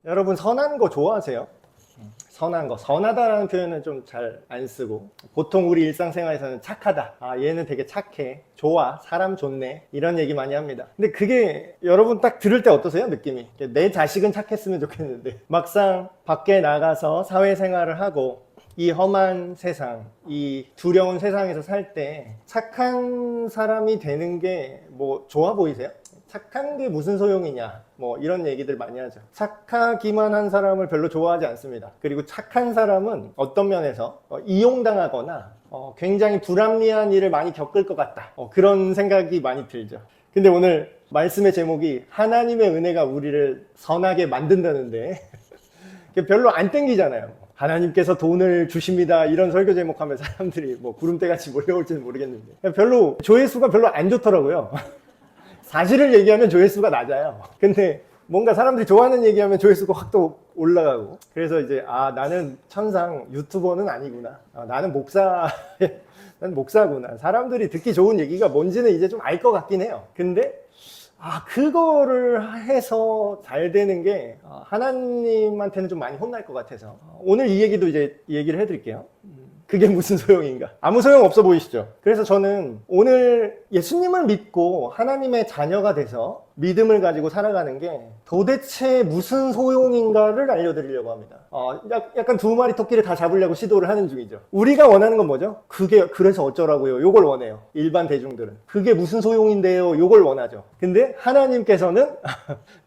여러분 선한 거 좋아하세요? 선한 거, 선하다라는 표현은 좀 잘 안 쓰고 보통 우리 일상생활에서는 착하다, 아 얘는 되게 착해, 좋아, 사람 좋네, 이런 얘기 많이 합니다. 근데 그게 여러분 딱 들을 때 어떠세요? 느낌이 내 자식은 착했으면 좋겠는데 막상 밖에 나가서 사회생활을 하고 이 험한 세상, 이 두려운 세상에서 살 때 착한 사람이 되는 게 뭐 좋아 보이세요? 착한 게 무슨 소용이냐, 뭐 이런 얘기들 많이 하죠. 착하기만 한 사람을 별로 좋아하지 않습니다. 그리고 착한 사람은 어떤 면에서 이용당하거나 굉장히 불합리한 일을 많이 겪을 것 같다, 그런 생각이 많이 들죠. 근데 오늘 말씀의 제목이 하나님의 은혜가 우리를 선하게 만든다는데 별로 안 땡기잖아요. 하나님께서 돈을 주십니다, 이런 설교 제목하면 사람들이 뭐 구름대같이 몰려올지는 모르겠는데 별로 조회수가 별로 안 좋더라고요. 사실을 얘기하면 조회수가 낮아요. 근데 뭔가 사람들이 좋아하는 얘기하면 조회수가 확 또 올라가고, 그래서 이제 나는 천상 유튜버는 아니구나, 나는 난 목사구나, 사람들이 듣기 좋은 얘기가 뭔지는 이제 좀 알 것 같긴 해요. 근데 그거를 해서 잘 되는 게 하나님한테는 좀 많이 혼날 것 같아서 오늘 이 얘기도 이제 얘기를 해드릴게요. 그게 무슨 소용인가? 아무 소용 없어 보이시죠? 그래서 저는 오늘 예수님을 믿고 하나님의 자녀가 돼서 믿음을 가지고 살아가는 게 도대체 무슨 소용인가를 알려드리려고 합니다. 약간 두 마리 토끼를 다 잡으려고 시도를 하는 중이죠. 우리가 원하는 건 뭐죠? 그게 그래서 어쩌라고요? 요걸 원해요. 일반 대중들은. 그게 무슨 소용인데요? 요걸 원하죠. 근데 하나님께서는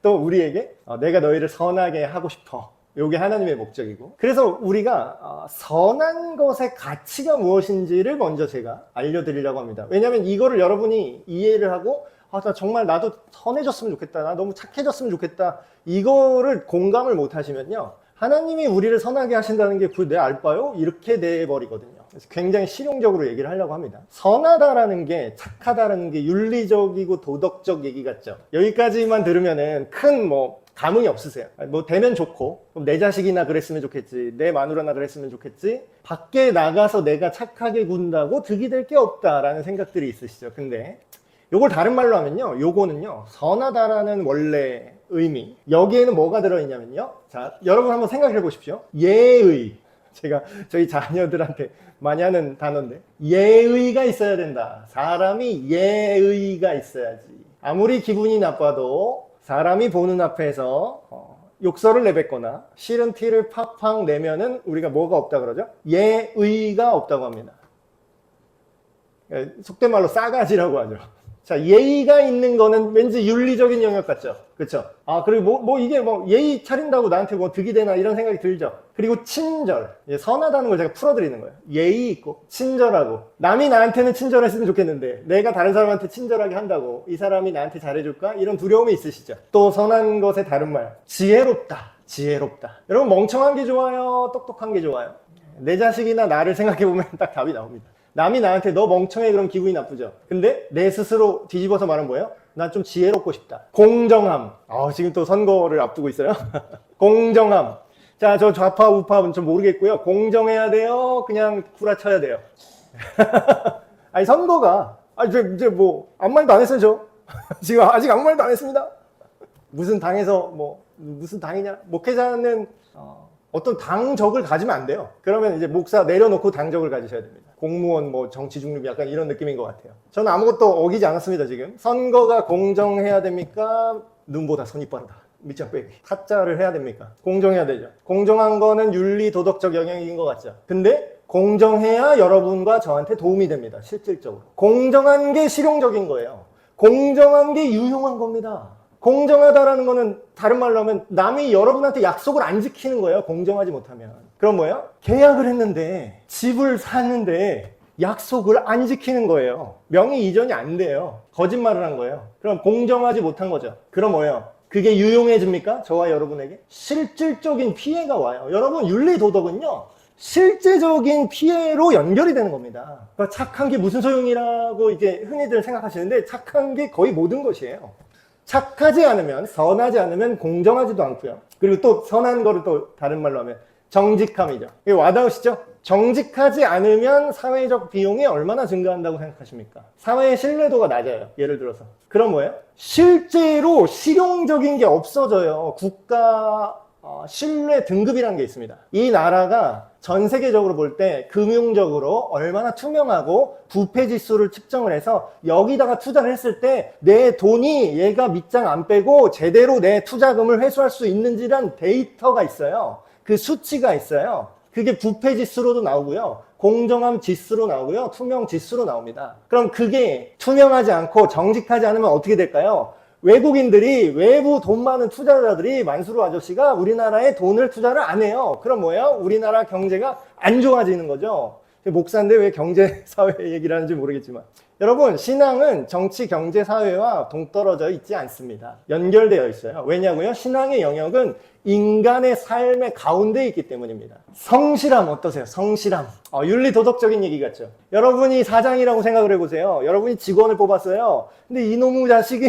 또 우리에게 내가 너희를 선하게 하고 싶어, 이게 하나님의 목적이고, 그래서 우리가 선한 것의 가치가 무엇인지를 먼저 제가 알려드리려고 합니다. 왜냐하면 이거를 여러분이 이해를 하고 나 정말 나도 선해졌으면 좋겠다, 나 너무 착해졌으면 좋겠다, 이거를 공감을 못 하시면요, 하나님이 우리를 선하게 하신다는 게 그게 내 알바요? 이렇게 돼버리거든요. 그래서 굉장히 실용적으로 얘기를 하려고 합니다. 선하다라는 게, 착하다라는 게 윤리적이고 도덕적 얘기 같죠. 여기까지만 들으면은 큰 감흥이 없으세요. 뭐 되면 좋고, 그럼 내 자식이나 그랬으면 좋겠지, 내 마누라나 그랬으면 좋겠지, 밖에 나가서 내가 착하게 군다고 득이 될 게 없다라는 생각들이 있으시죠. 근데 요걸 다른 말로 하면요, 요거는요, 선하다라는 원래 의미, 여기에는 뭐가 들어있냐면요, 자, 여러분 한번 생각해 보십시오. 예의, 제가 저희 자녀들한테 많이 하는 단어인데, 예의가 있어야 된다. 사람이 예의가 있어야지. 아무리 기분이 나빠도 사람이 보는 앞에서 욕설을 내뱉거나 싫은 티를 팍팍 내면은 우리가 뭐가 없다 그러죠? 예의가 없다고 합니다. 속된 말로 싸가지라고 하죠. 자, 예의가 있는 거는 왠지 윤리적인 영역 같죠? 그쵸? 그리고 이게 예의 차린다고 나한테 득이 되나, 이런 생각이 들죠? 그리고 친절. 선하다는 걸 제가 풀어드리는 거예요. 예의 있고, 친절하고. 남이 나한테는 친절했으면 좋겠는데, 내가 다른 사람한테 친절하게 한다고 이 사람이 나한테 잘해줄까? 이런 두려움이 있으시죠? 또 선한 것의 다른 말. 지혜롭다. 지혜롭다. 여러분, 멍청한 게 좋아요? 똑똑한 게 좋아요? 내 자식이나 나를 생각해보면 딱 답이 나옵니다. 남이 나한테 너 멍청해, 그럼 기분이 나쁘죠. 근데 내 스스로 뒤집어서 말하면 뭐예요? 나 좀 지혜롭고 싶다. 공정함. 지금 또 선거를 앞두고 있어요. 공정함. 자, 저 좌파 우파는 좀 모르겠고요. 공정해야 돼요? 그냥 구라쳐야 돼요? 아니, 선거가 이제 아무 말도 안 했어요, 저. 지금 아직 아무 말도 안 했습니다. 무슨 당에서 무슨 당이냐? 목회자는 어떤 당적을 가지면 안 돼요. 그러면 이제 목사 내려놓고 당적을 가지셔야 됩니다. 공무원, 정치 중립, 약간 이런 느낌인 것 같아요. 저는 아무것도 어기지 않았습니다, 지금. 선거가 공정해야 됩니까? 눈보다 선이 빠르다. 밑장 빼기. 타짜를 해야 됩니까? 공정해야 되죠. 공정한 거는 윤리, 도덕적 영역인 것 같죠. 근데 공정해야 여러분과 저한테 도움이 됩니다, 실질적으로. 공정한 게 실용적인 거예요. 공정한 게 유용한 겁니다. 공정하다라는 거는 다른 말로 하면 남이 여러분한테 약속을 안 지키는 거예요, 공정하지 못하면. 그럼 뭐예요? 계약을 했는데, 집을 샀는데 약속을 안 지키는 거예요. 명의 이전이 안 돼요. 거짓말을 한 거예요. 그럼 공정하지 못한 거죠. 그럼 뭐예요? 그게 유용해집니까? 저와 여러분에게? 실질적인 피해가 와요. 여러분, 윤리 도덕은요, 실제적인 피해로 연결이 되는 겁니다. 그러니까 착한 게 무슨 소용이라고 이제 흔히들 생각하시는데, 착한 게 거의 모든 것이에요. 착하지 않으면, 선하지 않으면 공정하지도 않고요. 그리고 또 선한 거를 또 다른 말로 하면 정직함이죠. 이게 와닿으시죠? 정직하지 않으면 사회적 비용이 얼마나 증가한다고 생각하십니까? 사회의 신뢰도가 낮아요, 예를 들어서. 그럼 뭐예요? 실제로 실용적인 게 없어져요. 국가 신뢰 등급이라는 게 있습니다. 이 나라가 전 세계적으로 볼 때 금융적으로 얼마나 투명하고 부패 지수를 측정을 해서 여기다가 투자를 했을 때 내 돈이 얘가 밑장 안 빼고 제대로 내 투자금을 회수할 수 있는지란 데이터가 있어요. 그 수치가 있어요. 그게 부패 지수로도 나오고요. 공정함 지수로 나오고요. 투명 지수로 나옵니다. 그럼 그게 투명하지 않고 정직하지 않으면 어떻게 될까요? 외국인들이 외부 돈 많은 투자자들이 만수르 아저씨가 우리나라에 돈을 투자를 안 해요. 그럼 뭐예요? 우리나라 경제가 안 좋아지는 거죠. 목사인데 왜 경제, 사회 얘기를 하는지 모르겠지만 여러분 신앙은 정치, 경제, 사회와 동떨어져 있지 않습니다. 연결되어 있어요. 왜냐고요? 신앙의 영역은 인간의 삶의 가운데 있기 때문입니다. 성실함 어떠세요? 성실함. 윤리 도덕적인 얘기 같죠? 여러분이 사장이라고 생각을 해보세요. 여러분이 직원을 뽑았어요. 근데 이놈의 자식이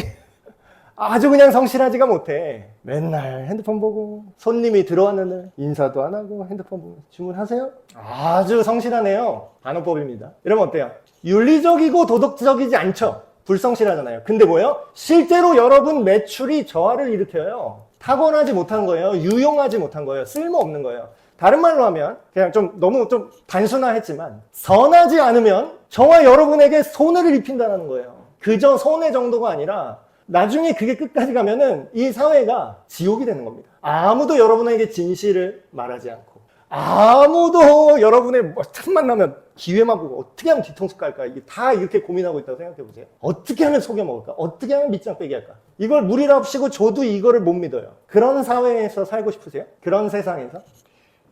아주 그냥 성실하지가 못해. 맨날 핸드폰 보고 손님이 들어왔는데 인사도 안 하고 핸드폰 보고 주문하세요? 아주 성실하네요. 반어법입니다. 이러면 어때요? 윤리적이고 도덕적이지 않죠? 불성실하잖아요. 근데 뭐예요? 실제로 여러분 매출이 저하를 일으켜요. 타고나지 못한 거예요. 유용하지 못한 거예요. 쓸모없는 거예요. 다른 말로 하면 그냥 너무 단순화했지만 선하지 않으면 저와 여러분에게 손해를 입힌다는 거예요. 그저 손해 정도가 아니라 나중에 그게 끝까지 가면은 이 사회가 지옥이 되는 겁니다. 아무도 여러분에게 진실을 말하지 않고 아무도 여러분의 첫 만나면 기회만 보고 어떻게 하면 뒤통수 깔까 이게 다 이렇게 고민하고 있다고 생각해 보세요. 어떻게 하면 속여 먹을까? 어떻게 하면 밑장 빼기 할까? 이걸 무리랍시고 저도 이거를 못 믿어요. 그런 사회에서 살고 싶으세요? 그런 세상에서?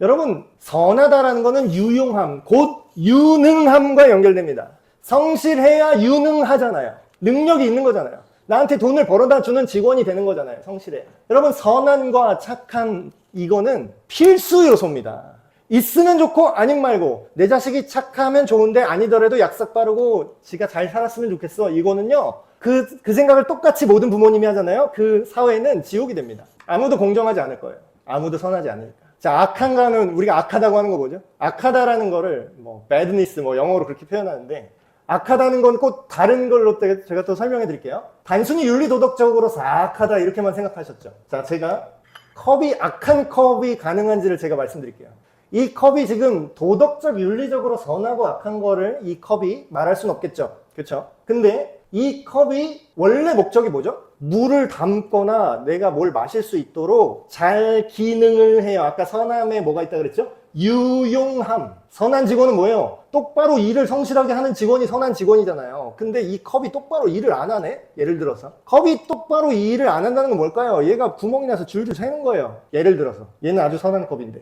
여러분 선하다라는 거는 유용함 곧 유능함과 연결됩니다. 성실해야 유능하잖아요. 능력이 있는 거잖아요. 나한테 돈을 벌어다 주는 직원이 되는 거잖아요. 성실해. 여러분 선함과 착함 이거는 필수 요소입니다. 있으면 좋고 아님 말고 내 자식이 착하면 좋은데 아니더라도 약삭 빠르고 지가 잘 살았으면 좋겠어. 이거는요. 그 생각을 똑같이 모든 부모님이 하잖아요. 그 사회는 지옥이 됩니다. 아무도 공정하지 않을 거예요. 아무도 선하지 않으니까. 자, 악한 거는 우리가 악하다고 하는 거 뭐죠? 악하다라는 거를 badness 영어로 그렇게 표현하는데 악하다는 건 꼭 다른 걸로 제가 또 설명해 드릴게요. 단순히 윤리 도덕적으로 악하다 이렇게만 생각하셨죠. 자, 제가 악한 컵이 가능한지를 제가 말씀드릴게요. 이 컵이 지금 도덕적, 윤리적으로 선하고 악한 거를 이 컵이 말할 수는 없겠죠. 그렇죠? 근데 이 컵이 원래 목적이 뭐죠? 물을 담거나 내가 뭘 마실 수 있도록 잘 기능을 해요. 아까 선함에 뭐가 있다 그랬죠? 유용함. 선한 직원은 뭐예요? 똑바로 일을 성실하게 하는 직원이 선한 직원이잖아요. 근데 이 컵이 똑바로 일을 안 하네? 예를 들어서. 컵이 똑바로 이 일을 안 한다는 건 뭘까요? 얘가 구멍이 나서 줄줄 새는 거예요. 예를 들어서. 얘는 아주 선한 컵인데.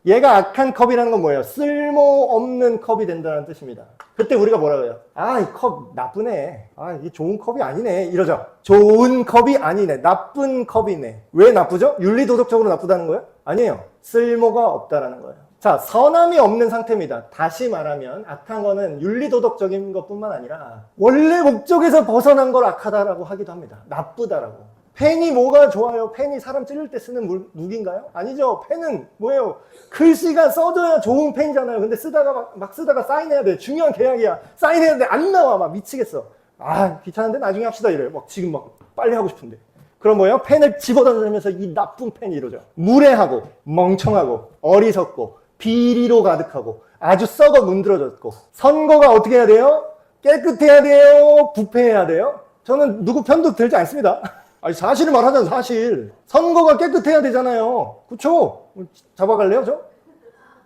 얘가 악한 컵이라는 건 뭐예요? 쓸모없는 컵이 된다는 뜻입니다. 그때 우리가 뭐라 그래요? 아, 이 컵 나쁘네. 아, 이게 좋은 컵이 아니네. 이러죠. 좋은 컵이 아니네. 나쁜 컵이네. 왜 나쁘죠? 윤리도덕적으로 나쁘다는 거예요? 아니에요. 쓸모가 없다라는 거예요. 자, 선함이 없는 상태입니다. 다시 말하면 악한 거는 윤리도덕적인 것뿐만 아니라 원래 목적에서 벗어난 걸 악하다라고 하기도 합니다. 나쁘다라고. 펜이 뭐가 좋아요? 펜이 사람 찌를 때 쓰는 무기인가요? 아니죠. 펜은 뭐예요? 글씨가 써져야 좋은 펜이잖아요. 근데 쓰다가 막 쓰다가 사인해야 돼. 중요한 계약이야. 사인해야 되는데 안 나와. 막 미치겠어. 아, 귀찮은데 나중에 합시다 이래요. 막 지금 막 빨리 하고 싶은데. 그럼 뭐예요? 펜을 집어던지면서 이 나쁜 펜이 이러죠. 무례하고 멍청하고 어리석고 비리로 가득하고 아주 썩어 문드러졌고 선거가 어떻게 해야 돼요? 깨끗해야 돼요? 부패해야 돼요? 저는 누구 편도 들지 않습니다. 아니 사실을 말하자면 사실 선거가 깨끗해야 되잖아요. 그쵸? 잡아갈래요 저?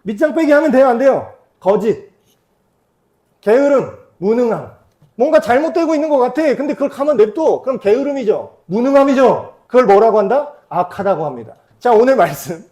밑장 빼기 하면 돼요 안 돼요? 거짓, 게으름, 무능함. 뭔가 잘못되고 있는 것 같아. 근데 그걸 가만 냅둬. 그럼 게으름이죠. 무능함이죠. 그걸 뭐라고 한다? 악하다고 합니다. 자, 오늘 말씀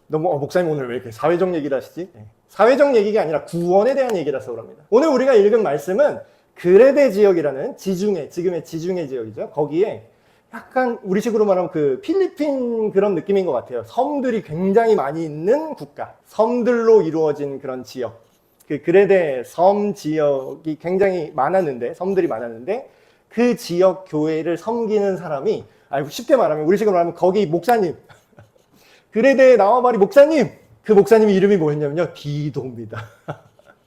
너무 목사님 오늘 왜 이렇게 사회적 얘기를 하시지? 사회적 얘기가 아니라 구원에 대한 얘기라서 그럽니다. 오늘 우리가 읽은 말씀은 그레데 지역이라는 지금의 지중해 지역이죠. 거기에 약간 우리식으로 말하면 그 필리핀 그런 느낌인 것 같아요. 섬들이 굉장히 많이 있는 국가, 섬들로 이루어진 그런 지역. 그 그레데 섬 지역이 굉장히 많았는데, 섬들이 많았는데 그 지역 교회를 섬기는 사람이, 쉽게 말하면 우리식으로 말하면 거기 목사님, 그레데에 나와봐리 목사님, 그 목사님의 이름이 뭐였냐면요, 디도입니다.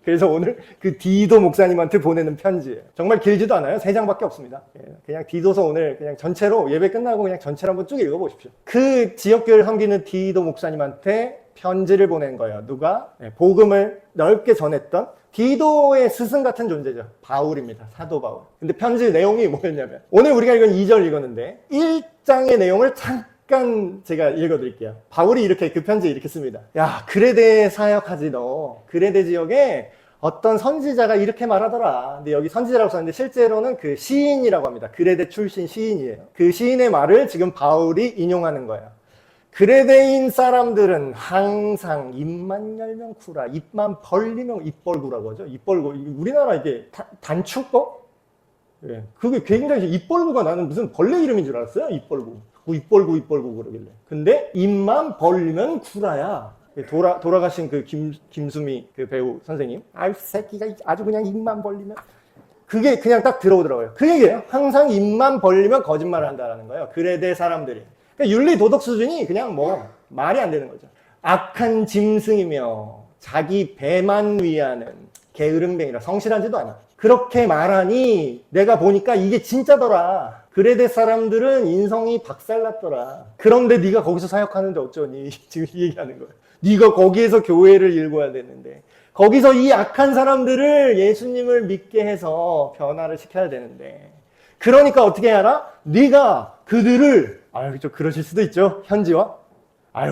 그래서 오늘 그 디도 목사님한테 보내는 편지예요. 정말 길지도 않아요. 3장밖에 없습니다. 그냥 디도서 오늘 그냥 전체로 예배 끝나고 그냥 전체로 한번 쭉 읽어보십시오. 그 지역교회를 섬기는 디도 목사님한테 편지를 보낸 거예요. 누가? 복음을 넓게 전했던 디도의 스승 같은 존재죠. 바울입니다. 사도 바울. 근데 편지 내용이 뭐였냐면 오늘 우리가 이건 2절 읽었는데 1장의 내용을 잠깐 제가 읽어드릴게요. 바울이 이렇게 그 편지에 이렇게 씁니다. 야, 그레데 사역하지 너. 그레데 지역에 어떤 선지자가 이렇게 말하더라. 근데 여기 선지자라고 썼는데 실제로는 그 시인이라고 합니다. 그레데 출신 시인이에요. 그 시인의 말을 지금 바울이 인용하는 거예요. 그레데인 사람들은 항상 입만 열면 구라, 입만 벌리면 입벌구라고 하죠. 입벌구. 우리나라 이게 단축법? 예. 그게 굉장히 입벌구가 나는 무슨 벌레 이름인 줄 알았어요. 입벌구. 입벌구 그러길래. 근데 입만 벌리면 구라야. 돌아가신 그 김수미 그 배우 선생님. 아이 새끼가 아주 그냥 입만 벌리면. 그게 그냥 딱 들어오더라고요. 그 얘기예요. 항상 입만 벌리면 거짓말을 한다라는 거예요. 그레데 사람들이. 그러니까 윤리 도덕 수준이 그냥 뭐 말이 안 되는 거죠. 악한 짐승이며 자기 배만 위하는 게으름뱅이라 성실하지도 않아. 그렇게 말하니 내가 보니까 이게 진짜더라. 그레데 사람들은 인성이 박살났더라. 그런데 네가 거기서 사역하는데 어쩌니? 지금 이 얘기하는 거예요. 네가 거기에서 교회를 읽어야 되는데 거기서 이 악한 사람들을 예수님을 믿게 해서 변화를 시켜야 되는데 그러니까 어떻게 하라? 네가 그들을 좀 그러실 수도 있죠. 현지와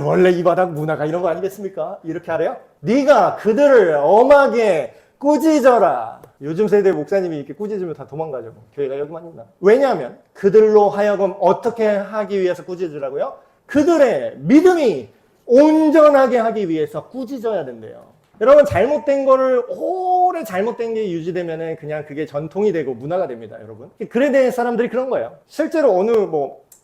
원래 이 바닥 문화가 이런 거 아니겠습니까? 이렇게 하래요? 네가 그들을 엄하게 꾸짖어라. 요즘 세대 목사님이 이렇게 꾸짖으면 다 도망가죠. 교회가 여기만 있나? 왜냐하면 그들로 하여금 어떻게 하기 위해서 꾸짖으라고요? 그들의 믿음이 온전하게 하기 위해서 꾸짖어야 된대요. 여러분 잘못된 거를 오래 잘못된 게 유지되면 그냥 그게 전통이 되고 문화가 됩니다. 여러분 그레데 사람들이 그런 거예요. 실제로 어느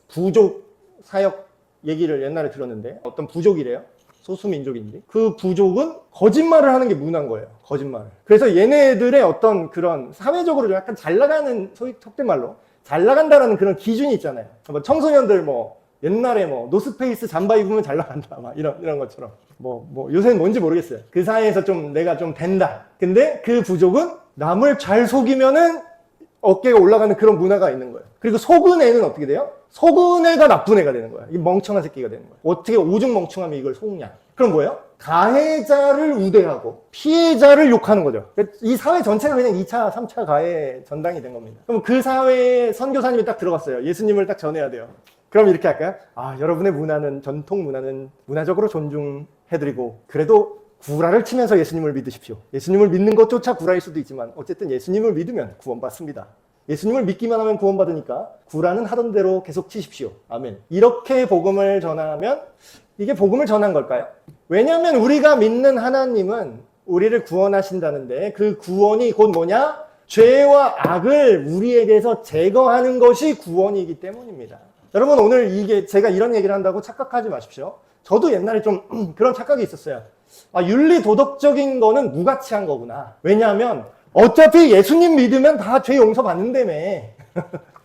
부족 사역 얘기를 옛날에 들었는데 어떤 부족이래요. 소수민족인데 그 부족은 거짓말을 하는 게 문화인 거예요. 거짓말을. 그래서 얘네들의 어떤 그런 사회적으로 좀 약간 잘 나가는 속된 말로 잘 나간다라는 그런 기준이 있잖아요. 청소년들 옛날에 노스페이스 잠바 입으면 잘 나간다 이런 것처럼 요새는 뭔지 모르겠어요. 그 사이에서 좀 내가 좀 된다. 근데 그 부족은 남을 잘 속이면은 어깨가 올라가는 그런 문화가 있는 거예요. 그리고 속은 애는 어떻게 돼요? 속은 애가 나쁜 애가 되는 거야. 이 멍청한 새끼가 되는 거야. 어떻게 오죽 멍청하면 이걸 속냐? 그럼 뭐예요? 가해자를 우대하고 피해자를 욕하는 거죠. 이 사회 전체가 그냥 2차, 3차 가해 전당이 된 겁니다. 그럼 그 사회에 선교사님이 딱 들어갔어요. 예수님을 딱 전해야 돼요. 그럼 이렇게 할까요? 여러분의 문화는, 전통 문화는 문화적으로 존중해드리고 그래도 구라를 치면서 예수님을 믿으십시오. 예수님을 믿는 것조차 구라일 수도 있지만 어쨌든 예수님을 믿으면 구원받습니다. 예수님을 믿기만 하면 구원받으니까 구라는 하던 대로 계속 치십시오. 아멘. 이렇게 복음을 전하면 이게 복음을 전한 걸까요? 왜냐하면 우리가 믿는 하나님은 우리를 구원하신다는데 그 구원이 곧 뭐냐? 죄와 악을 우리에게서 제거하는 것이 구원이기 때문입니다. 여러분 오늘 이게 제가 이런 얘기를 한다고 착각하지 마십시오. 저도 옛날에 좀 그런 착각이 있었어요. 윤리 도덕적인 거는 무가치한 거구나. 왜냐하면 어차피 예수님 믿으면 다 죄 용서받는다며.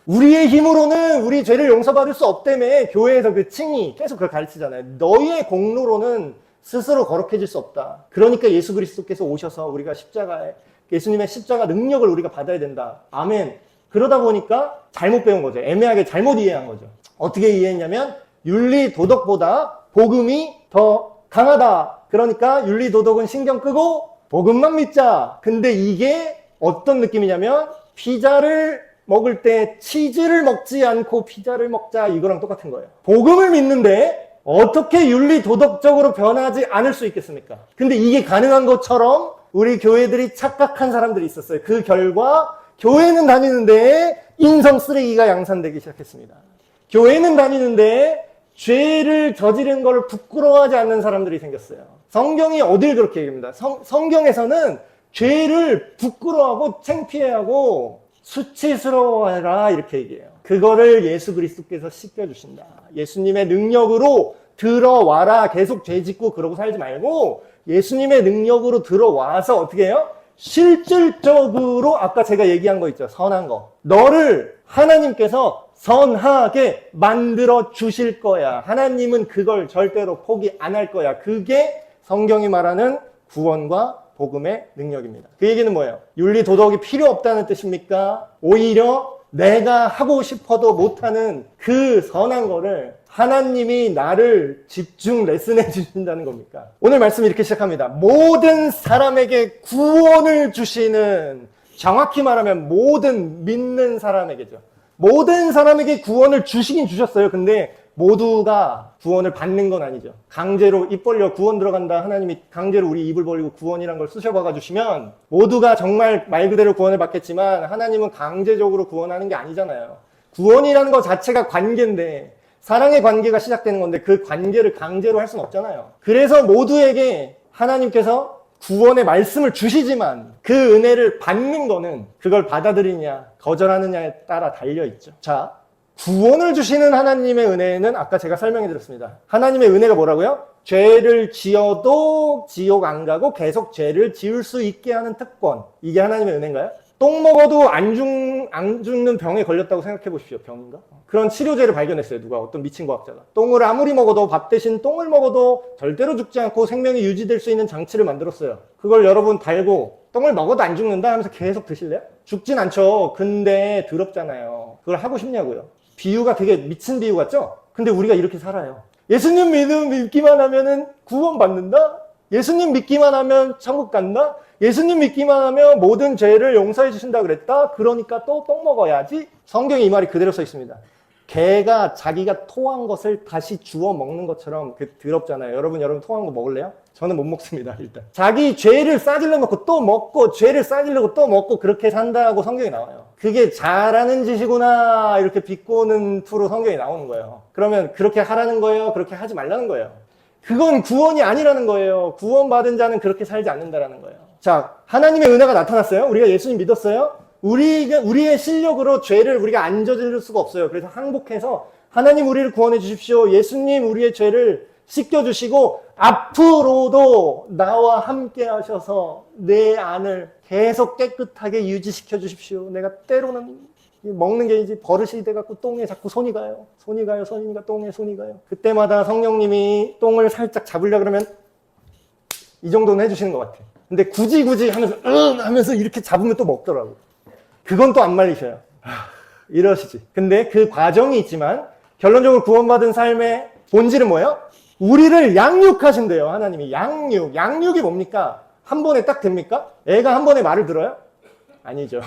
우리의 힘으로는 우리 죄를 용서받을 수 없다며. 교회에서 그 층이 계속 그걸 가르치잖아요. 너희의 공로로는 스스로 거룩해질 수 없다. 그러니까 예수 그리스도께서 오셔서 우리가 예수님의 십자가 능력을 우리가 받아야 된다. 아멘. 그러다 보니까 잘못 배운 거죠. 애매하게 잘못 이해한 거죠. 어떻게 이해했냐면 윤리 도덕보다 복음이 더 강하다. 그러니까 윤리 도덕은 신경 끄고 복음만 믿자. 근데 이게 어떤 느낌이냐면 피자를 먹을 때 치즈를 먹지 않고 피자를 먹자 이거랑 똑같은 거예요. 복음을 믿는데 어떻게 윤리 도덕적으로 변하지 않을 수 있겠습니까? 근데 이게 가능한 것처럼 우리 교회들이 착각한 사람들이 있었어요. 그 결과 교회는 다니는데 인성 쓰레기가 양산되기 시작했습니다. 교회는 다니는데 죄를 저지른 걸 부끄러워하지 않는 사람들이 생겼어요. 성경이 어딜 그렇게 얘기합니다. 성경에서는 죄를 부끄러워하고 창피해하고 수치스러워해라 이렇게 얘기해요. 그거를 예수 그리스도께서 씻겨주신다. 예수님의 능력으로 들어와라. 계속 죄 짓고 그러고 살지 말고 예수님의 능력으로 들어와서 어떻게 해요? 실질적으로 아까 제가 얘기한 거 있죠. 선한 거. 너를 하나님께서 선하게 만들어 주실 거야. 하나님은 그걸 절대로 포기 안 할 거야. 그게 성경이 말하는 구원과 복음의 능력입니다. 그 얘기는 뭐예요? 윤리 도덕이 필요 없다는 뜻입니까? 오히려 내가 하고 싶어도 못하는 그 선한 거를 하나님이 나를 집중 레슨해 주신다는 겁니까? 오늘 말씀 이렇게 시작합니다. 모든 사람에게 구원을 주시는, 정확히 말하면 모든 믿는 사람에게죠. 모든 사람에게 구원을 주시긴 주셨어요. 근데 모두가 구원을 받는 건 아니죠. 강제로 입 벌려 구원 들어간다. 하나님이 강제로 우리 입을 벌리고 구원이란 걸 쑤셔박아 주시면 모두가 정말 말 그대로 구원을 받겠지만 하나님은 강제적으로 구원하는 게 아니잖아요. 구원이라는 것 자체가 관계인데, 사랑의 관계가 시작되는 건데 그 관계를 강제로 할 수는 없잖아요. 그래서 모두에게 하나님께서 구원의 말씀을 주시지만 그 은혜를 받는 거는 그걸 받아들이냐 거절하느냐에 따라 달려있죠. 자, 구원을 주시는 하나님의 은혜는 아까 제가 설명해 드렸습니다. 하나님의 은혜가 뭐라고요? 죄를 지어도 지옥 안 가고 계속 죄를 지을 수 있게 하는 특권. 이게 하나님의 은혜인가요? 똥 먹어도 안 죽는 병에 걸렸다고 생각해 보십시오. 병인가? 그런 치료제를 발견했어요. 누가, 어떤 미친 과학자가. 똥을 아무리 먹어도, 밥 대신 똥을 먹어도 절대로 죽지 않고 생명이 유지될 수 있는 장치를 만들었어요. 그걸 여러분 달고 똥을 먹어도 안 죽는다 하면서 계속 드실래요? 죽진 않죠. 근데 더럽잖아요. 그걸 하고 싶냐고요. 비유가 되게 미친 비유 같죠? 근데 우리가 이렇게 살아요. 예수님 믿기만 하면은 구원 받는다? 예수님 믿기만 하면 천국 간다? 예수님 믿기만 하면 모든 죄를 용서해 주신다 그랬다? 그러니까 또 똥 먹어야지? 성경에 이 말이 그대로 써 있습니다. 개가 자기가 토한 것을 다시 주워 먹는 것처럼 더럽잖아요. 여러분 토한 거 먹을래요? 저는 못 먹습니다. 일단 자기 죄를 싸질러놓고 또 먹고 죄를 싸질려고 또 먹고 그렇게 산다고 성경에 나와요. 그게 잘하는 짓이구나 이렇게 비꼬는 투로 성경에 나오는 거예요. 그러면 그렇게 하라는 거예요? 그렇게 하지 말라는 거예요? 그건 구원이 아니라는 거예요. 구원받은 자는 그렇게 살지 않는다라는 거예요. 자, 하나님의 은혜가 나타났어요. 우리가 예수님 믿었어요. 우리의 실력으로 죄를 우리가 안 저지를 수가 없어요. 그래서 항복해서 하나님 우리를 구원해 주십시오. 예수님 우리의 죄를 씻겨주시고 앞으로도 나와 함께 하셔서 내 안을 계속 깨끗하게 유지시켜 주십시오. 내가 때로는 먹는 게 이제 버릇이 돼갖고 똥에 자꾸 손이 가요. 똥에 손이 가요. 그때마다 성령님이 똥을 살짝 잡으려 그러면 이 정도는 해주시는 것 같아. 근데 굳이 하면서 이렇게 잡으면 또 먹더라고. 그건 또 안 말리셔요. 이러시지. 근데 그 과정이 있지만 결론적으로 구원받은 삶의 본질은 뭐예요? 우리를 양육하신대요. 하나님이 양육이 뭡니까? 한 번에 딱 됩니까? 애가 한 번에 말을 들어요? 아니죠.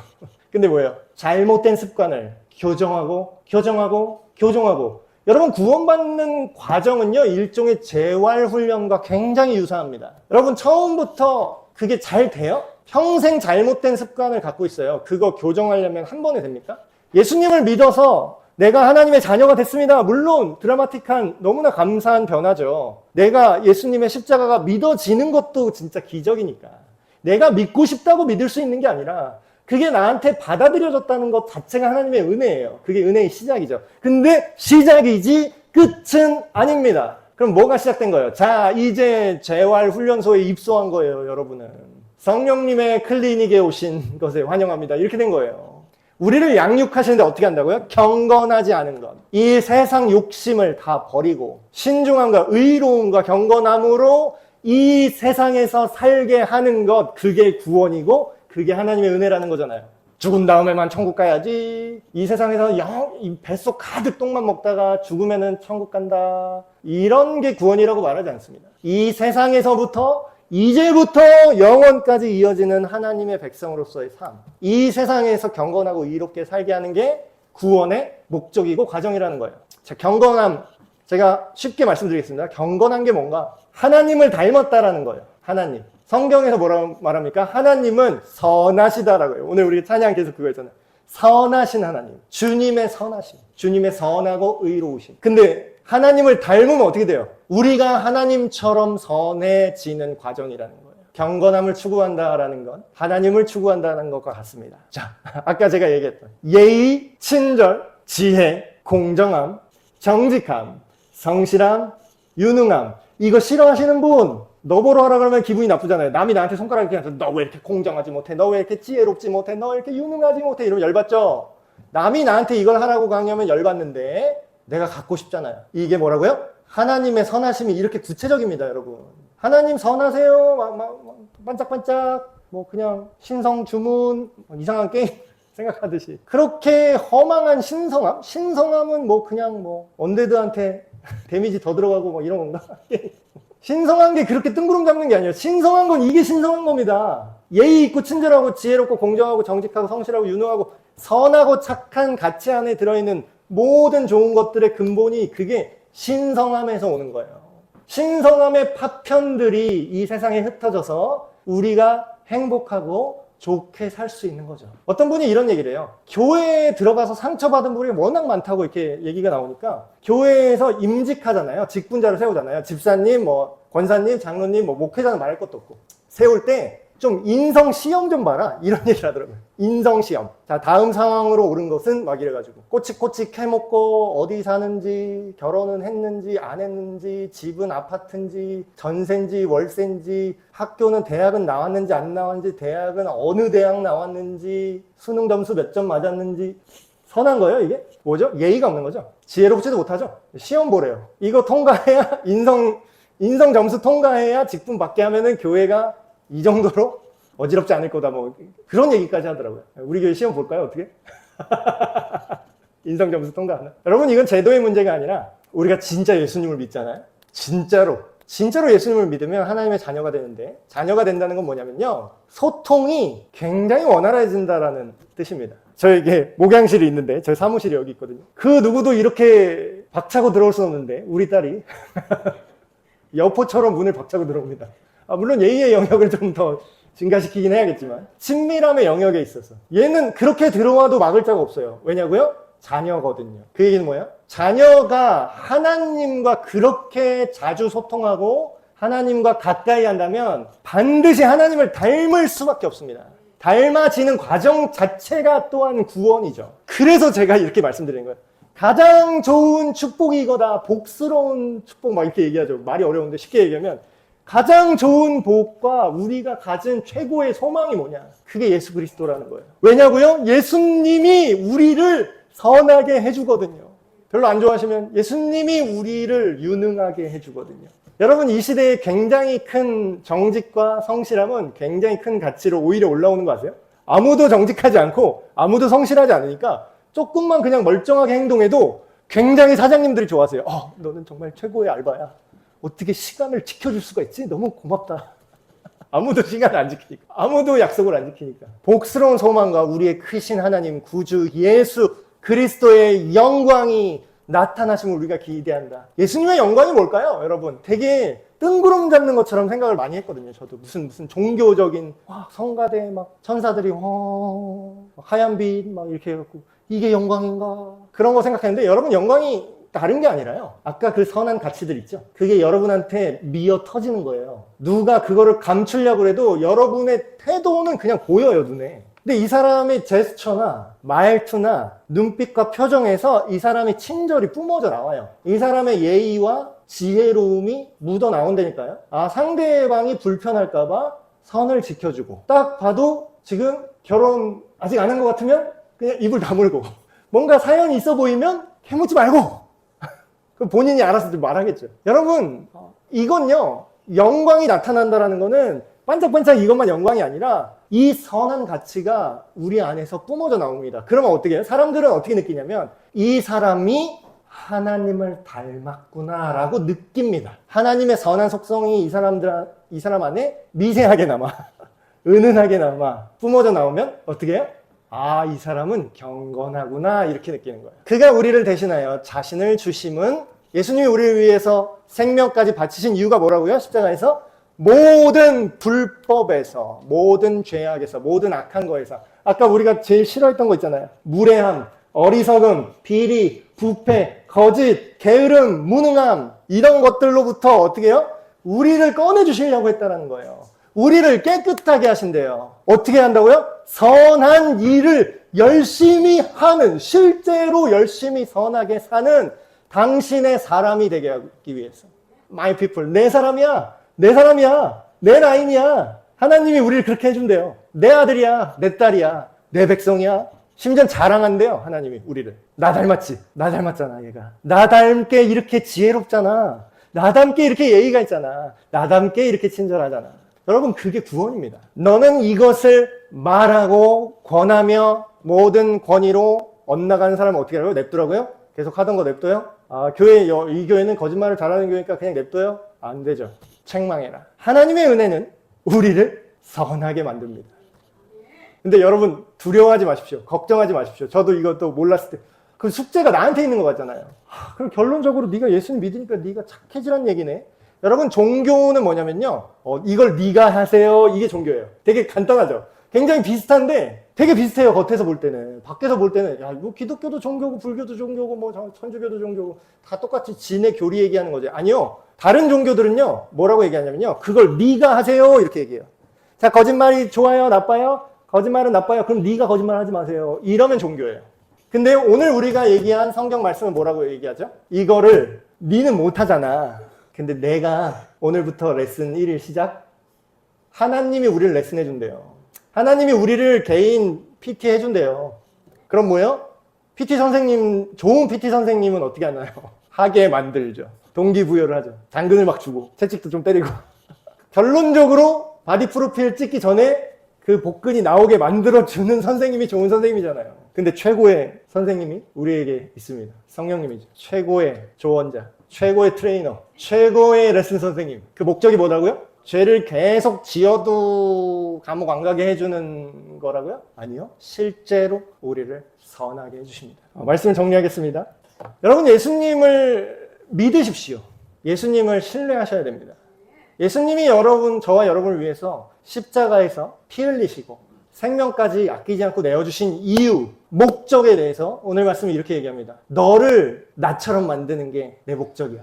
근데 뭐예요? 잘못된 습관을 교정하고 여러분 구원받는 과정은요 일종의 재활훈련과 굉장히 유사합니다. 여러분 처음부터 그게 잘 돼요? 평생 잘못된 습관을 갖고 있어요. 그거 교정하려면 한 번에 됩니까? 예수님을 믿어서 내가 하나님의 자녀가 됐습니다. 물론 드라마틱한 너무나 감사한 변화죠. 내가 예수님의 십자가가 믿어지는 것도 진짜 기적이니까. 내가 믿고 싶다고 믿을 수 있는 게 아니라 그게 나한테 받아들여졌다는 것 자체가 하나님의 은혜예요. 그게 은혜의 시작이죠. 근데 시작이지 끝은 아닙니다. 그럼 뭐가 시작된 거예요? 자, 이제 재활훈련소에 입소한 거예요, 여러분은. 성령님의 클리닉에 오신 것에 환영합니다. 이렇게 된 거예요. 우리를 양육하시는데 어떻게 한다고요? 경건하지 않은 것. 이 세상 욕심을 다 버리고 신중함과 의로움과 경건함으로 이 세상에서 살게 하는 것, 그게 구원이고 그게 하나님의 은혜라는 거잖아요. 죽은 다음에만 천국 가야지. 이 세상에서 이 뱃속 가득 똥만 먹다가 죽으면은 천국 간다. 이런 게 구원이라고 말하지 않습니다. 이 세상에서부터 이제부터 영원까지 이어지는 하나님의 백성으로서의 삶. 이 세상에서 경건하고 의롭게 살게 하는 게 구원의 목적이고 과정이라는 거예요. 자, 경건함. 제가 쉽게 말씀드리겠습니다. 경건한 게 뭔가? 하나님을 닮았다라는 거예요. 하나님. 성경에서 뭐라고 말합니까? 하나님은 선하시다라고 해요. 오늘 우리 찬양 계속 그거 있잖아요. 선하신 하나님. 주님의 선하심. 주님의 선하고 의로우심. 근데 하나님을 닮으면 어떻게 돼요? 우리가 하나님처럼 선해지는 과정이라는 거예요. 경건함을 추구한다라는 건 하나님을 추구한다는 것과 같습니다. 자, 아까 제가 얘기했던 예의, 친절, 지혜, 공정함, 정직함, 성실함, 유능함. 이거 싫어하시는 분, 너 보러 하라 그러면 기분이 나쁘잖아요. 남이 나한테 손가락 이렇게 해서 너 왜 이렇게 공정하지 못해? 너 왜 이렇게 지혜롭지 못해? 너 왜 이렇게 유능하지 못해? 이러면 열받죠? 남이 나한테 이걸 하라고 강요하면 열받는데 내가 갖고 싶잖아요. 이게 뭐라고요? 하나님의 선하심이 이렇게 구체적입니다, 여러분. 하나님 선하세요. 반짝반짝. 뭐 그냥 신성 주문, 이상한 게임 생각하듯이. 그렇게 허망한 신성함? 신성함은 뭐 그냥 뭐 언데드한테 데미지 더 들어가고 뭐 이런 건가? 신성한 게 그렇게 뜬구름 잡는 게 아니에요. 신성한 건 이게 신성한 겁니다. 예의 있고 친절하고 지혜롭고 공정하고 정직하고 성실하고 유능하고 선하고 착한 가치 안에 들어있는 모든 좋은 것들의 근본이 그게 신성함에서 오는 거예요. 신성함의 파편들이 이 세상에 흩어져서 우리가 행복하고 좋게 살 수 있는 거죠. 어떤 분이 이런 얘기를 해요. 교회에 들어가서 상처받은 분이 워낙 많다고 이렇게 얘기가 나오니까 교회에서 임직하잖아요. 직분자를 세우잖아요. 집사님, 뭐 권사님, 장로님, 뭐 목회자는 말할 것도 없고. 세울 때 좀 인성 시험 좀 봐라. 이런 얘기를 하더라고요. 인성 시험. 자, 다음 상황으로 오른 것은 막 이래가지고 꼬치꼬치 캐먹고 어디 사는지, 결혼은 했는지 안 했는지, 집은 아파트인지, 전세인지 월세인지, 학교는 대학은 나왔는지 안 나왔는지, 대학은 어느 대학 나왔는지, 수능 점수 몇 점 맞았는지. 선한 거예요, 이게? 뭐죠? 예의가 없는 거죠. 지혜롭지도 못하죠. 시험 보래요. 이거 통과해야 인성 점수 통과해야 직분 받게 하면은 교회가 이 정도로 어지럽지 않을 거다, 뭐 그런 얘기까지 하더라고요. 우리 교회 시험 볼까요? 어떻게? 인성 점수 통과하나? 여러분, 이건 제도의 문제가 아니라 우리가 진짜 예수님을 믿잖아요. 진짜로 예수님을 믿으면 하나님의 자녀가 되는데, 자녀가 된다는 건 뭐냐면요, 소통이 굉장히 원활해진다라는 뜻입니다. 저에게 목양실이 있는데, 저희 사무실이 여기 있거든요. 그 누구도 이렇게 박차고 들어올 수 없는데 우리 딸이 여포처럼 문을 박차고 들어옵니다. 물론 예의의 영역을 좀 더 증가시키긴 해야겠지만 친밀함의 영역에 있어서 얘는 그렇게 들어와도 막을 자가 없어요. 왜냐고요? 자녀거든요. 그 얘기는 뭐예요? 자녀가 하나님과 그렇게 자주 소통하고 하나님과 가까이 한다면 반드시 하나님을 닮을 수밖에 없습니다. 닮아지는 과정 자체가 또한 구원이죠. 그래서 제가 이렇게 말씀드리는 거예요. 가장 좋은 축복이 이거다. 복스러운 축복, 막 이렇게 얘기하죠. 말이 어려운데 쉽게 얘기하면 가장 좋은 복과 우리가 가진 최고의 소망이 뭐냐? 그게 예수 그리스도라는 거예요. 왜냐고요? 예수님이 우리를 선하게 해주거든요. 별로 안 좋아하시면 예수님이 우리를 유능하게 해주거든요. 여러분, 이 시대에 굉장히 큰 정직과 성실함은 굉장히 큰 가치로 오히려 올라오는 거 아세요? 아무도 정직하지 않고 아무도 성실하지 않으니까 조금만 그냥 멀쩡하게 행동해도 굉장히 사장님들이 좋아하세요. 너는 정말 최고의 알바야. 어떻게 시간을 지켜줄 수가 있지? 너무 고맙다. 아무도 시간을 안 지키니까. 아무도 약속을 안 지키니까. 복스러운 소망과 우리의 크신 하나님 구주 예수 그리스도의 영광이 나타나심을 우리가 기대한다. 예수님의 영광이 뭘까요? 여러분, 되게 뜬구름 잡는 것처럼 생각을 많이 했거든요. 저도 무슨 종교적인 성가대 막 천사들이 하얀 빛 막 이렇게 해갖고 이게 영광인가? 그런 거 생각했는데, 여러분, 영광이 다른 게 아니라요, 아까 그 선한 가치들 있죠? 그게 여러분한테 미어 터지는 거예요. 누가 그거를 감추려고 해도 여러분의 태도는 그냥 보여요, 눈에. 근데 이 사람의 제스처나 말투나 눈빛과 표정에서 이 사람의 친절이 뿜어져 나와요. 이 사람의 예의와 지혜로움이 묻어 나온다니까요. 상대방이 불편할까봐 선을 지켜주고, 딱 봐도 지금 결혼 아직 안 한 것 같으면 그냥 입을 다물고, 뭔가 사연이 있어 보이면 캐묻지 말고 본인이 알아서 좀 말하겠죠. 여러분, 이건요, 영광이 나타난다라는 거는 반짝반짝 이것만 영광이 아니라 이 선한 가치가 우리 안에서 뿜어져 나옵니다. 그러면 어떻게 해요? 사람들은 어떻게 느끼냐면 이 사람이 하나님을 닮았구나 라고 느낍니다. 하나님의 선한 속성이 이 사람 안에 미세하게나마 은은하게나마 뿜어져 나오면 어떻게 해요? 이 사람은 경건하구나, 이렇게 느끼는 거예요. 그가 우리를 대신하여 자신을 주심은, 예수님이 우리를 위해서 생명까지 바치신 이유가 뭐라고요? 십자가에서 모든 불법에서, 모든 죄악에서, 모든 악한 거에서, 아까 우리가 제일 싫어했던 거 있잖아요. 무례함, 어리석음, 비리, 부패, 거짓, 게으름, 무능함, 이런 것들로부터 어떻게 해요? 우리를 꺼내주시려고 했다는 거예요. 우리를 깨끗하게 하신대요. 어떻게 한다고요? 선한 일을 열심히 하는, 실제로 열심히 선하게 사는 당신의 사람이 되게 하기 위해서. My people, 내 사람이야, 내 라인이야. 하나님이 우리를 그렇게 해준대요. 내 아들이야, 내 딸이야, 내 백성이야. 심지어 자랑한대요, 하나님이 우리를. 나 닮았지? 나 닮았잖아, 얘가. 나 닮게 이렇게 지혜롭잖아. 나답게 이렇게 예의가 있잖아. 나답게 이렇게 친절하잖아. 여러분, 그게 구원입니다. 너는 이것을 말하고 권하며 모든 권위로 엇나가는 사람은 어떻게 하라고요? 냅두라고요? 계속 하던 거 냅둬요? 이 교회는 거짓말을 잘하는 교회니까 그냥 냅둬요? 안 되죠. 책망해라. 하나님의 은혜는 우리를 선하게 만듭니다. 근데 여러분, 두려워하지 마십시오. 걱정하지 마십시오. 저도 이것도 몰랐을 때 그 숙제가 나한테 있는 것 같잖아요. 그럼 결론적으로 네가 예수님 믿으니까 네가 착해지란 얘기네. 여러분, 종교는 뭐냐면요, 이걸 네가 하세요. 이게 종교예요. 되게 간단하죠. 굉장히 비슷한데 되게 비슷해요. 겉에서 볼 때는. 밖에서 볼 때는 야, 뭐 기독교도 종교고 불교도 종교고 뭐 천주교도 종교고 다 똑같이 진의 교리 얘기하는 거죠. 아니요. 다른 종교들은요, 뭐라고 얘기하냐면요, 그걸 네가 하세요. 이렇게 얘기해요. 자, 거짓말이 좋아요? 나빠요? 거짓말은 나빠요. 그럼 네가 거짓말 하지 마세요. 이러면 종교예요. 근데 오늘 우리가 얘기한 성경 말씀은 뭐라고 얘기하죠? 이거를 네는 못하잖아. 근데 내가 오늘부터 레슨 1일 시작? 하나님이 우리를 레슨해 준대요. 하나님이 우리를 개인 PT 해준대요. 그럼 뭐예요? PT 선생님, 좋은 PT 선생님은 어떻게 하나요? 하게 만들죠. 동기부여를 하죠. 당근을 막 주고 채찍도 좀 때리고. 결론적으로 바디 프로필 찍기 전에 그 복근이 나오게 만들어주는 선생님이 좋은 선생님이잖아요. 근데 최고의 선생님이 우리에게 있습니다. 성령님이죠. 최고의 조언자, 최고의 트레이너, 최고의 레슨 선생님. 그 목적이 뭐라고요? 죄를 계속 지어도 감옥 안 가게 해주는 거라고요? 아니요. 실제로 우리를 선하게 해주십니다. 말씀을 정리하겠습니다. 여러분, 예수님을 믿으십시오. 예수님을 신뢰하셔야 됩니다. 예수님이 저와 여러분을 위해서 십자가에서 피 흘리시고 생명까지 아끼지 않고 내어주신 이유, 목적에 대해서 오늘 말씀은 이렇게 얘기합니다. 너를 나처럼 만드는 게 내 목적이야.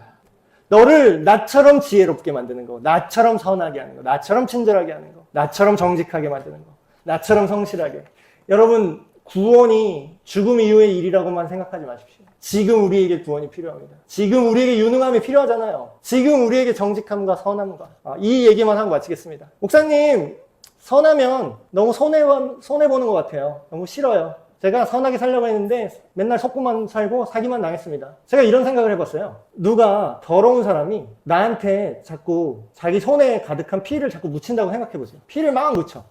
너를 나처럼 지혜롭게 만드는 거, 나처럼 선하게 하는 거, 나처럼 친절하게 하는 거, 나처럼 정직하게 만드는 거, 나처럼 성실하게. 여러분, 구원이 죽음 이후의 일이라고만 생각하지 마십시오. 지금 우리에게 구원이 필요합니다. 지금 우리에게 유능함이 필요하잖아요. 지금 우리에게 정직함과 선함과. 이 얘기만 하고 마치겠습니다. 목사님, 선하면 너무 손해보는 것 같아요. 너무 싫어요. 제가 선하게 살려고 했는데 맨날 속고만 살고 사기만 당했습니다. 제가 이런 생각을 해봤어요. 누가 더러운 사람이 나한테 자꾸 자기 손에 가득한 피를 자꾸 묻힌다고 생각해보세요. 피를 막 묻혀.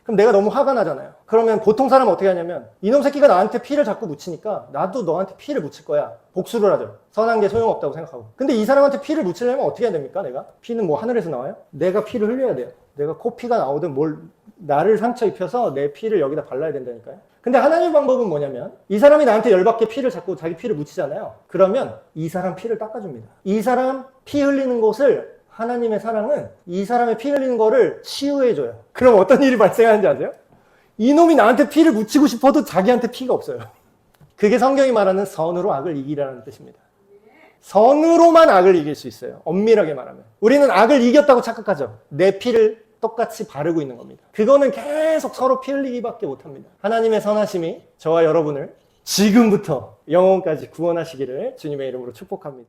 그럼 내가 너무 화가 나잖아요. 그러면 보통 사람은 어떻게 하냐면 이놈 새끼가 나한테 피를 자꾸 묻히니까 나도 너한테 피를 묻힐 거야. 복수를 하죠. 선한 게 소용없다고 생각하고. 근데 이 사람한테 피를 묻히려면 어떻게 해야 됩니까? 내가? 피는 뭐 하늘에서 나와요? 내가 피를 흘려야 돼요. 내가 코피가 나오든 나를 상처 입혀서 내 피를 여기다 발라야 된다니까요. 근데 하나님의 방법은 뭐냐면 이 사람이 나한테 열받게 피를 자꾸 자기 피를 묻히잖아요. 그러면 이 사람 피를 닦아줍니다. 이 사람 피 흘리는 곳을 하나님의 사랑은 이 사람의 피 흘리는 거를 치유해줘요. 그럼 어떤 일이 발생하는지 아세요? 이놈이 나한테 피를 묻히고 싶어도 자기한테 피가 없어요. 그게 성경이 말하는 선으로 악을 이기라는 뜻입니다. 선으로만 악을 이길 수 있어요. 엄밀하게 말하면. 우리는 악을 이겼다고 착각하죠. 내 피를 똑같이 바르고 있는 겁니다. 그거는 계속 서로 피 흘리기밖에 못합니다. 하나님의 선하심이 저와 여러분을 지금부터 영혼까지 구원하시기를 주님의 이름으로 축복합니다.